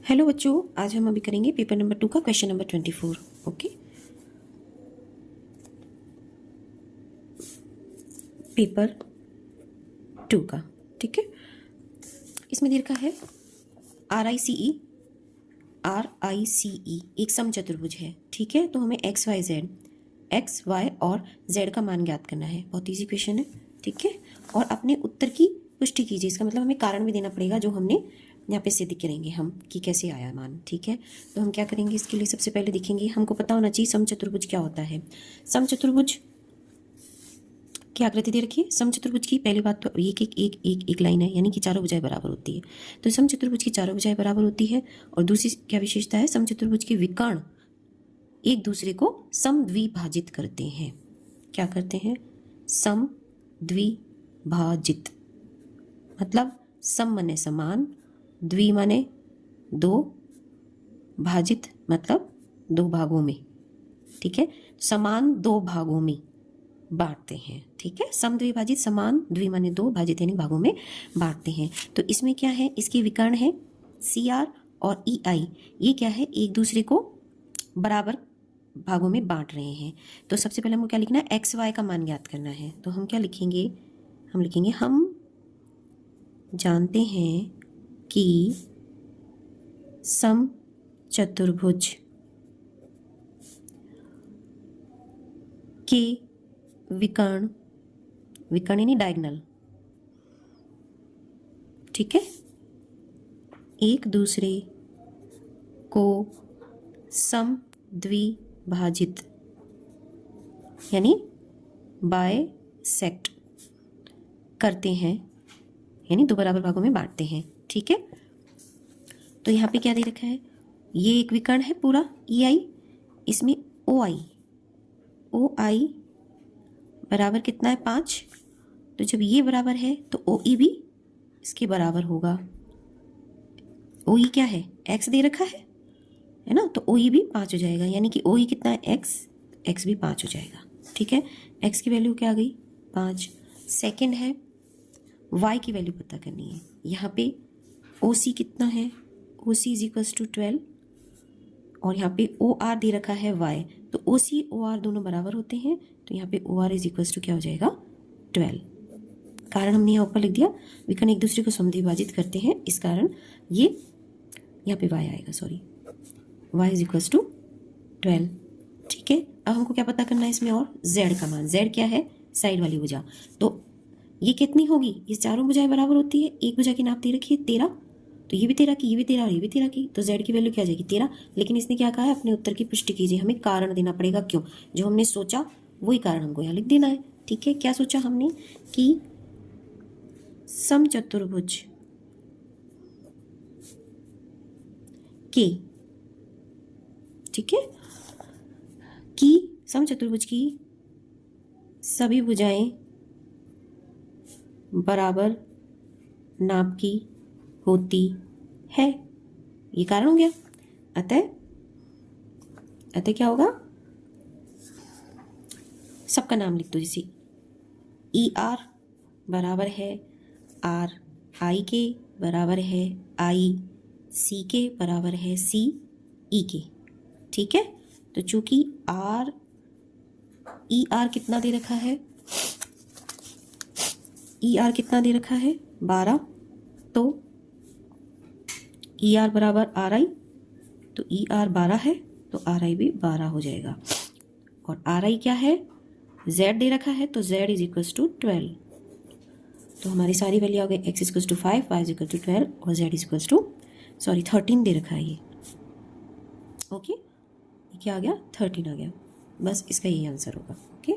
Hello बच्चों, आज हम अभी करेंगे पेपर नंबर 2 का क्वेश्चन नंबर 24। ओके, पेपर 2 का। ठीक है, इसमें दे रखा है RICE एक समचतुर्भुज है। ठीक है, तो हमें एक्स वाई और जेड का मान ज्ञात करना है। बहुत इजी क्वेश्चन है। ठीक है, और अपने उत्तर की पुष्टि कीजिए। इसका मतलब हमें कारण भी देना पड़ेगा जो हमने यहाँ पे सिद्ध करेंगे हम कि कैसे आया मान। ठीक है, तो हम क्या करेंगे, इसके लिए सबसे पहले देखेंगे, हमको पता होना चाहिए समचतुर्भुज क्या होता है। समचतुर्भुज की आकृति दे रखी है। समचतुर्भुज की पहली बात तो एक एक एक एक एक लाइन है, यानी कि चारों भुजाएं बराबर होती है। तो समचतुर्भुज की चारों भुजाएं बराबर होती है। और दूसरी क्या विशेषता है, समचतुर्भुज के विकर्ण एक दूसरे को समद्विभाजित करते हैं। क्या करते हैं? समद्विभाजित, मतलब सम माने समान, द्वि माने दो, भाजित मतलब दो भागों में। ठीक है, समान दो भागों में बांटते हैं। ठीक है, समद्विभाजित, समान, द्वि माने दो, भाजित यानी भागों में बांटते हैं। तो इसमें क्या है, इसके विकर्ण है CR और EI। ये क्या है, एक दूसरे को बराबर भागों में बांट रहे हैं। तो सबसे पहले हमको क्या लिखना है, एक्स वाई का मान ज्ञात करना है। तो हम क्या लिखेंगे, हम लिखेंगे हम जानते हैं कि समचतुर्भुज के विकर्ण, विकर्ण यानी डायगोनल, ठीक है, एक दूसरे को समद्विभाजित यानी बायसेक्ट करते हैं, यानी दो बराबर भागों में बांटते हैं। ठीक है, तो यहाँ पे क्या दे रखा है, ये एक विकर्ण है पूरा EI, इसमें OI बराबर कितना है 5। तो जब ये बराबर है तो OE भी इसके बराबर होगा। OE क्या है, x दे रखा है ना, तो OE भी 5 हो जाएगा, यानी कि OE कितना है x भी 5 हो जाएगा। ठीक है, x की वैल्यू क्या आ गई 5। सेकंड है y की वैल्यू पता करनी है। यहाँ पे OC कितना है, OC इज इक्वल्स टू 12, और यहाँ पे OR दे रखा है y, तो OC OR दोनों बराबर होते हैं, तो यहाँ पे OR इज इक्वल्स टू क्या हो जाएगा 12। कारण हमने यहाँ ऊपर लिख दिया, विकर्ण एक दूसरे को समद्विभाजित करते हैं, इस कारण ये यहाँ पे y आएगा, sorry y is equals to 12। ठीक है, अब हमको क्या पता करना है इसमें, और z का मान। z क्या है, साइड वाली भुजा। तो ये कितनी होगी, ये चारों भुजाएं बराबर होती है। एक भुजा की नाप दे रखी है 13, तो ये भी 13 की, ये भी 13 और ये भी 13 की, तो z की वैल्यू क्या आ जाएगी 13। लेकिन इसने क्या कहा है, अपने उत्तर की पुष्टि कीजिए। हमें कारण देना पड़ेगा, क्यों, जो हमने सोचा वही कारण हमको यहाँ लिख देना है। ठीक है, क्या सोचा हमने कि समचतुर्भुज के, ठीक है, कि समचतुर्भुज की सभी भुजाएं बराबर नाप की होती है, ये कारण हो गया। अतः क्या होगा, सबका नाम लिख दो। जैसे ER बराबर है RI के, बराबर है IC के, बराबर है CE के। ठीक है, तो चूंकि ER कितना दे रखा है, ER कितना दे रखा है 12, तो ER बराबर RI, तो ER 12 है, तो RI भी 12 हो जाएगा। और RI क्या है, Z दे रखा है, तो Z इज इक्वल्स टू 12। तो हमारी सारी वैल्यू आ गई, x is equals to 5, y is equal to 12 और z इज इक्वल्स टू 13 दे रखा है ये। ओके, ये क्या आ गया 13 आ गया। बस इसका यही आंसर होगा। ओके।